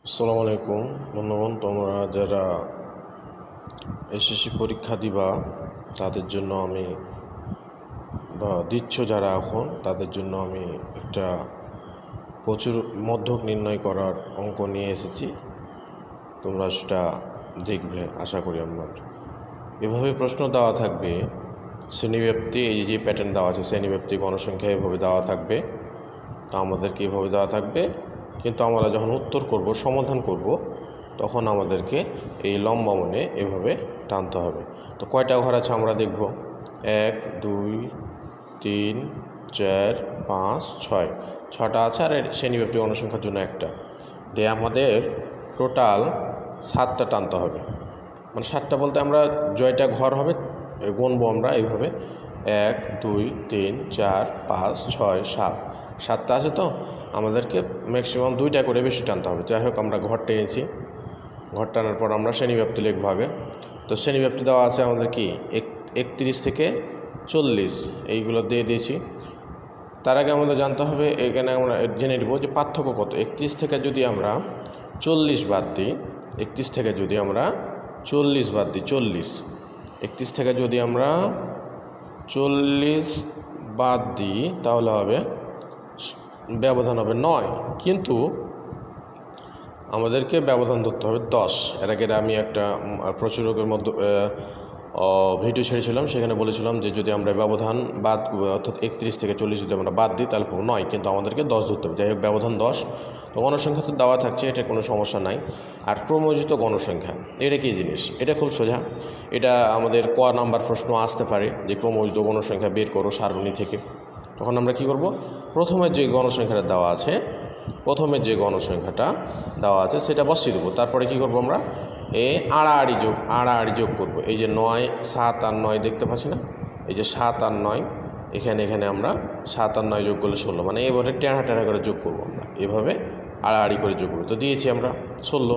আসসালামু আলাইকুম বন্ধুগণ, তোমরা যারা এসএসসি পরীক্ষা দিবা তাদের জন্য আমি দিচ্ছ যারা এখন তাদের জন্য আমি একটা প্রচুর মধ্যক নির্ণয় করার অঙ্ক নিয়ে এসেছি। তোমরা সেটা দেখবে আশা করি। আমার এভাবে প্রশ্ন দেওয়া থাকবে, শ্রেণীব্যাপ্তি, এই যে প্যাটার্ন দেওয়া আছে শ্রেণীব্যাপ্তি গণসংখ্যা এভাবে দেওয়া থাকবে। তা আমাদেরকে এভাবে দেওয়া থাকবে, কিন্তু আমরা যখন উত্তর করব, সমাধান করব, তখন আমাদেরকে এই লম্বা মনে এভাবে টানতে হবে। তো কয়টা ঘর আছে আমরা দেখব। 1 2 3 4 5 6 ছটা আছে, আর শ্রেণীব্যাপ্তি গণসংখ্যার জন্য একটা দিয়ে আমাদের টোটাল 7টা টানতে হবে। মানে 7টা বলতে আমরা জয়টা ঘর হবে গুনবো আমরা এইভাবে 1 2 3 4 5 6 7 7টা আছে। তো আমাদেরকে ম্যাক্সিমাম 2টা করে বেশি টানতে হবে। যাই হোক, আমরা ঘর টেনেছি। ঘর টানার পর আমরা শ্রেণীব্যাপ্তি লিখব আগে। তো শ্রেণীব্যাপ্তি দেওয়া আছে আমাদের কি 31 থেকে 40, এইগুলো দিয়ে দিয়েছি। তার আগে আমাদের জানতে হবে, এখানে আমরা জেনে নেব যে পার্থক্য কত। 31 থেকে যদি আমরা 40 বাদ দিই, 31 থেকে যদি আমরা 40 বাদ দিই, 31 থেকে যদি আমরা 40 বাদ দিই তাহলে হবে ব্যবধান হবে 9, কিন্তু আমাদেরকে ব্যবধান ধরতে হবে 10। এর আগে আমি একটা প্রচুরকের মধ্যে ভিডিও ছেড়েছিলাম, সেখানে বলেছিলাম যে যদি আমরা ব্যবধান বাদ, অর্থাৎ 31 থেকে 40 যদি আমরা বাদ দিই তাহলে 9, কিন্তু আমাদেরকে 10 ধরতে হবে। যাই হোক, ব্যবধান 10। তো গণসংখ্যা তো দেওয়া থাকছে, এটা কোনো সমস্যা নাই। আর ক্রমযোজিত গণসংখ্যা এটা কী জিনিস? এটা খুব সোজা। এটা আমাদের ক নাম্বার প্রশ্ন আসতে পারে যে ক্রমযোজিত গণসংখ্যা বের করো সারণী থেকে। তখন আমরা কি করব, প্রথমের যে গণসংখ্যাটা দেওয়া আছে, সেটা বসিয়ে দেবো। তারপরে কি করব, আমরা আড়াআড়ি যোগ করব। এই যে 9 7 আর 9 দেখতে পাচ্ছি না, এই যে 7 আর 9, এখানে আমরা 7 আর 9 যোগ করলে 16, মানে এবারে টেড়া করে যোগ করব। আমরা এভাবে আড়াআড়ি করে যোগ করবো। তো দিয়েছি আমরা 16।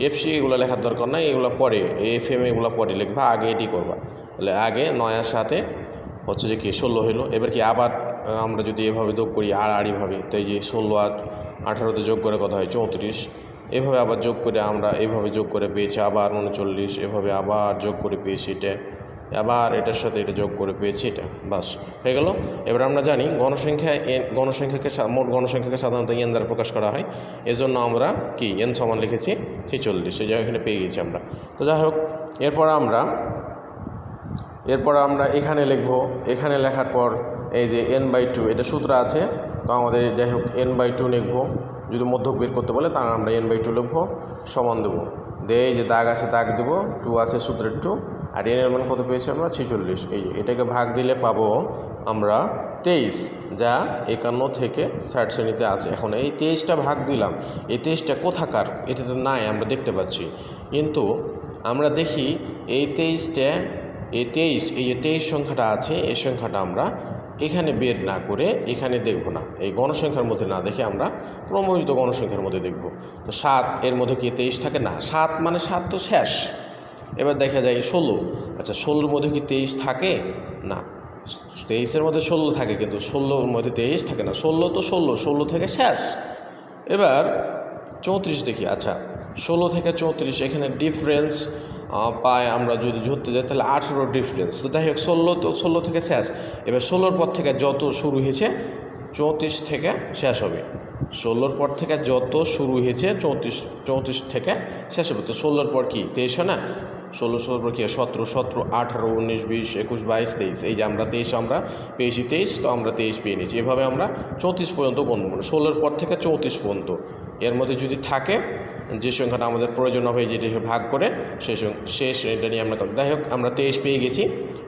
এফসি এগুলো লেখার দরকার নাই, এগুলো পরে, এফএম এগুলো পরে লিখবা, আগে এটি করবা। তাহলে আগে 9 আর 7 হচ্ছে যে কি 16 হলো। এবার কি আবার আমরা যদি এভাবে যোগ করি আড়াআড়িভাবে, তো এই যে 16 আর 18তে যোগ করে কত হয় 34। এভাবে আবার যোগ করে আমরা এভাবে যোগ করে পেয়েছি আবার 39, এভাবে আবার যোগ করে পেয়েছি এটা, আবার এটার সাথে এটা যোগ করে পেয়েছি এটা, বাস হয়ে গেল। এবার আমরা জানি মোট গণসংখ্যাকে সাধারণত এন দ্বারা প্রকাশ করা হয়, এজন্য আমরা কি এন সমান লিখেছি 46, এই জায়গায় এখানে পেয়ে গেছি আমরা। তো যাই হোক, এরপর আমরা এখানে লিখব। এখানে লেখার পর এই যে n/2 এটা সূত্র আছে, তো আমাদের যাই হোক n/2 লিখব। যদি মধ্যক বের করতে বলে তাহলে আমরা n/2 লিখব, সমান দেবো। দিয়ে এই যে দাগ আছে দাগ দেবো, 2 আছে সূত্রের 2, আর n এর মান কত পেয়েছি আমরা 46। এই যে এটাকে ভাগ দিলে পাবো আমরা 23, যা 51 থেকে 60 শ্রেণীতে আছে। এখন এই 23টা ভাগ দিলাম, এই 23টা কোথাকার? এটা তো নাই, আমরা দেখতে পাচ্ছি, কিন্তু আমরা দেখি এই 23 সংখ্যাটা আছে, এই সংখ্যাটা আমরা এখানে বের না করে এখানে দেখব না, এই গণসংখ্যার মধ্যে না দেখে আমরা ক্রমযোজিত গণসংখ্যার মধ্যে দেখব। তো 7 এর মধ্যে কি 23 থাকে না? 7 মানে 7 তো শেষ। এবার দেখা যায় 16, আচ্ছা 16-র মধ্যে কি 23 থাকে না? 23-এর মধ্যে 16 থাকে, কিন্তু 16-র মধ্যে 23 থাকে না। 16 তো 16 থেকে শেষ। এবার 34 দেখি, আচ্ছা 16 থেকে 34 এখানে ডিফারেন্স পায় আমরা যদি ধরতে যাই তাহলে 18 ডিফারেন্স। তো যাই হোক, 16 থেকে শেষ। এবার 16-র পর থেকে যত শুরু হয়েছে 34 থেকে শেষ হবে। 16-র পর থেকে যত শুরু হয়েছে 34 থেকে শেষ হবে। তো 16-র পর কি 23 হয় না? 16-র পর কি 17, 18, 19, 20, 21, 22, 23, এই যে আমরা 23 আমরা পেয়েছি 23, তো আমরা 23 পেয়ে নিয়েছি। এভাবে আমরা 34 পর্যন্ত গুনব, 16-র পর থেকে 34 পর্যন্ত। এর মধ্যে যদি থাকে যে সংখ্যাটা আমাদের প্রয়োজন হবে যেটি ভাগ করে সেই শ্রেণীটা নিয়ে আমরা, যাই হোক আমরা 23 পেয়ে গেছি।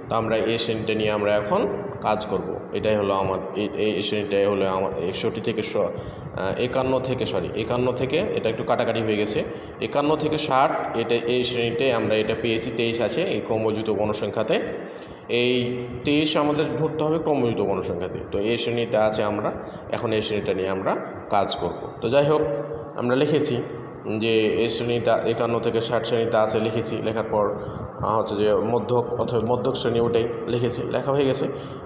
তো আমরা এই শ্রেণীটা নিয়ে আমরা এখন কাজ করব। এটাই হলো আমার এই শ্রেণীটাই হলো আমার 51 থেকে 51 থেকে এটা একটু কাটাকাটি হয়ে গেছে, 51 থেকে 60, এটা এই শ্রেণীটাই আমরা এটা পেয়েছি 23 আছে এই ক্রমযোজিত গণসংখ্যাতে। এই 23 আমাদের ধরতে হবে ক্রমযোজিত গণসংখ্যাতে। তো এই শ্রেণীতে আছে আমরা এখন এই শ্রেণীটা নিয়ে আমরা কাজ করব। তো যাই হোক, আমরা লিখেছি যে এই শ্রেণীটা 51 থেকে 60 শ্রেণীতে আছে, লিখেছি। লেখার পর হচ্ছে যে মধ্যক অথবা মধ্যক শ্রেণী ওটাই লিখেছি, লেখা হয়ে গেছে।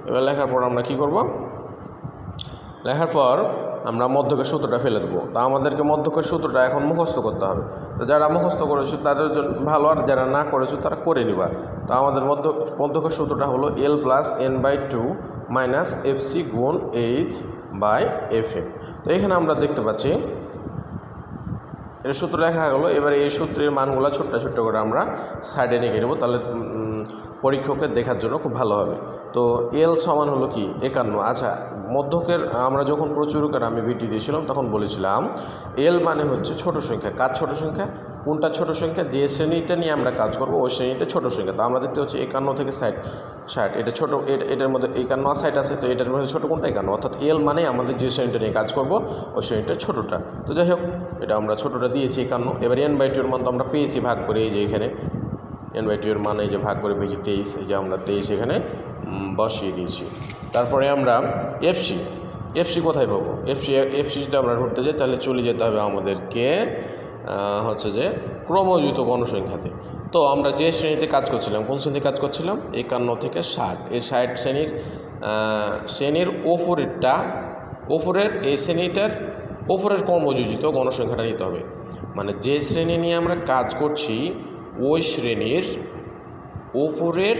এবার লেখার পর আমরা কি করব, লেখার পর আমরা মধ্যকের সূত্রটা ফেলে দেবো। তা আমাদেরকে মধ্যকের সূত্রটা এখন মুখস্থ করতে হবে। তো যারা মুখস্থ করেছো তাদের জন্য ভালো, আর যারা না করেছো তারা করে নিবা। তো আমাদের মধ্যকের সূত্রটা হলো L + n/2 - FC গুণ H/FM। তো এখানে আমরা দেখতে পাচ্ছি এর সূত্র লেখা গেলো। এবারে এই সূত্রের মানগুলো ছোট্ট ছোট্ট করে আমরা সাইডে লিখে নেব, তাহলে পরীক্ষকের দেখার জন্য খুব ভালো হবে। তো L সমান হলো কি 51। আচ্ছা, মধ্যকের আমরা যখন প্রচুরকের আমি ভিডিও দিয়েছিলাম তখন বলেছিলাম L মানে হচ্ছে ছোট সংখ্যা। কাজ ছোট সংখ্যা, কোনটা ছোট সংখ্যা? যে শ্রেণীটা নিয়ে আমরা কাজ করব ওই শ্রেণীটা ছোট সংখ্যা। তো আমরা দেখতে হচ্ছে 51 থেকে 60, এটা ছোটো, এটার মধ্যে 51 আর 60 আছে, তো এটার মধ্যে ছোটো কোনটা? 51। অর্থাৎ L মানে আমাদের যে শ্রেণীটা নিয়ে কাজ করব ওই শ্রেণীটা ছোটোটা। তো যাই হোক, এটা আমরা ছোটোটা দিয়েছি 51। এবার n/2 এর মান তো আমরা পেয়েছি ভাগ করে, এই যে এখানে n/2 এর মান এই যে ভাগ করে পেয়েছি 23, এই যে আমরা 23 এখানে বসিয়ে দিয়েছি। তারপরে আমরা এফসি কোথায় পাবো? এফসি যদি আমরা ধরতে যাই তাহলে চলে যেতে হবে আমাদেরকে হচ্ছে যে ক্রমযুক্ত গণসংখ্যাতে। তো আমরা যে শ্রেণীতে কাজ করছিলাম, কোন শ্রেণীতে কাজ করছিলাম? 51 থেকে 60। এই 60 শ্রেণীর ওপরের এই শ্রেণীটার ওপরের ক্রমযোজিত গণসংখ্যাটা নিতে হবে। মানে যে শ্রেণী নিয়ে আমরা কাজ করছি ওই শ্রেণীর ওপরের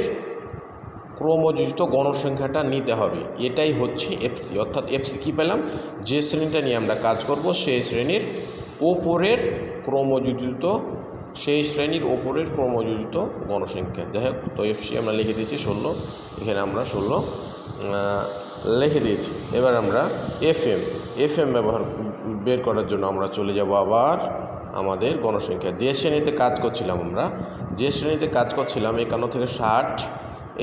ক্রমযোজিত গণসংখ্যাটা নিতে হবে, এটাই হচ্ছে এফসি। অর্থাৎ এফসি কী পেলাম? যে শ্রেণীটা নিয়ে আমরা কাজ করব সেই শ্রেণীর ওপরের ক্রমযোজিত গণসংখ্যা। যাই হোক, তো এফসি আমরা লিখে দিয়েছি 16, এখানে আমরা 16 লিখে দিয়েছি। এবার আমরা এফএম ব্যবহার বের করার জন্য আমরা চলে যাব আবার আমাদের গণসংখ্যা। যে শ্রেণীতে কাজ করছিলাম 51 থেকে 60,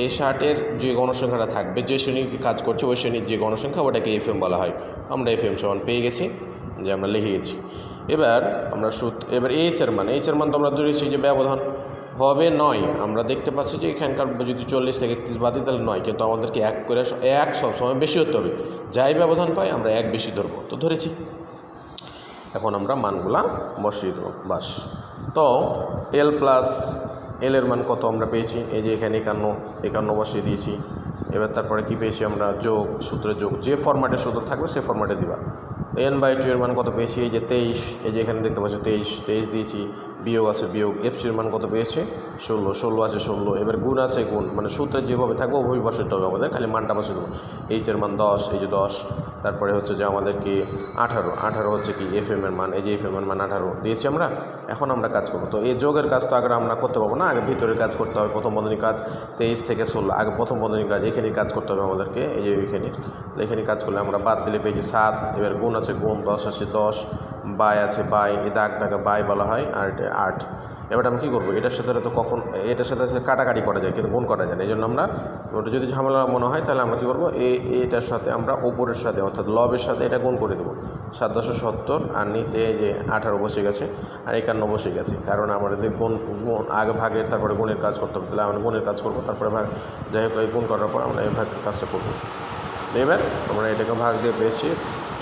এই 60-এর যে গণসংখ্যাটা থাকবে, যে শ্রেণীর কাজ করছে ওই শ্রেণীর যে গণসংখ্যা ওটাকে এফএম বলা হয়। আমরা এফএম সমান পেয়ে গেছি, যে আমরা লিখে গেছি। এবার আমরা এইচের মান তো আমরা ধরেছি যে ব্যবধান হবে 9। আমরা দেখতে পাচ্ছি যে এখানকার যদি 40 থেকে 31 বাদ দিই তাহলে 9, কিন্তু আমাদেরকে 1 সবসময় বেশি হতে হবে। যাই ব্যবধান পাই আমরা 1 বেশি ধরবো, তো ধরেছি। এখন আমরা মানগুলা বসিয়ে দেবো, বাস। তো এল এর মান কত আমরা পেয়েছি? এই যে এখানে 51 বসিয়ে দিয়েছি। এবার তারপরে কি পেয়েছি আমরা? সূত্রের যোগ, যে ফরম্যাটে সূত্র থাকবে সে ফরম্যাটে দিবা। n/2 এর মান কত পেয়েছি? এই যে 23, এই যে এখানে দেখতে পাচ্ছ 23 দিয়েছি, বিয়োগ আছে বিয়োগ। এফসির মান কত পেয়েছে? 16 আছে 16। এবার গুণ আছে গুণ, মানে সূত্রে যেভাবে থাকবে ওইভাবে বসাতে হবে আমাদের, খালি মানটা বসে দেবো। এইচের মান 10, এই যে 10। তারপরে হচ্ছে যে আমাদেরকে 18 হচ্ছে কি এফএম এর মান, এই যে এফএম এর মান 18 দিয়েছি আমরা। এখন আমরা কাজ করবো। তো এই যোগের কাজ তো আগে আমরা করতে পারবো না, আগে ভিতরের কাজ করতে হবে। প্রথম বন্ধনীর কাজ 23 থেকে 16, আগে প্রথম বন্ধনীর কাজ এখানে কাজ করতে হবে আমাদেরকে। এই যে এখানে কাজ করলে আমরা বাদ দিলে পেয়েছি 7। এবার গুণ আছে গুণ, 10 আছে 10, বাই আছে বাই, এই দাগটাকে বাই বলা হয়, আর এটা 8। এবার আমি কী করবো? এটার সাথে এটার সাথে কাটাকাটি করা যায় কিন্তু গুণ করা যায় না। এই জন্য আমরা ওটা যদি ঝামেলা মনে হয় তাহলে আমরা কী করবো? এটার সাথে আমরা উপরের সাথে অর্থাৎ লবের সাথে এটা গুণ করে দেবো। 7×10 আর নিচে এই যে 18 বসে গেছে আর 51 বসে গেছে, কারণ আমাদের গুণ আগে ভাগের তারপরে গুণের কাজ করতে হবে। তাহলে আমরা গুণের কাজ করবো, তারপরে ভাগ। যাই হোক, এই গুণ করার পর আমরা এই ভাগের কাজটা করবো। এবার আমরা এটাকে ভাগ দিয়ে পেয়েছি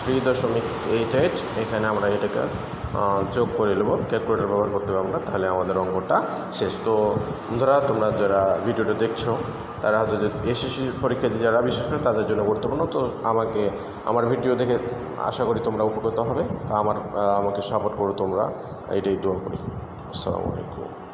3.88। এখানে আমরা এটাকে যোগ করে নেব, ক্যালকুলেটর ব্যবহার করতে হবে আমরা, তাহলে আমাদের অঙ্কটা শেষ। তো বন্ধুরা, তোমরা যারা ভিডিওটা দেখছো তারা হচ্ছে যে এসএসসি পরীক্ষা দিয়ে যারা, বিশেষ করে তাদের জন্য গুরুত্বপূর্ণ। তো আমার ভিডিও দেখে আশা করি তোমরা উপকৃত হবে। তো আমাকে সাপোর্ট করো তোমরা, এইটাই দোয়া করি। আসসালামু আলাইকুম।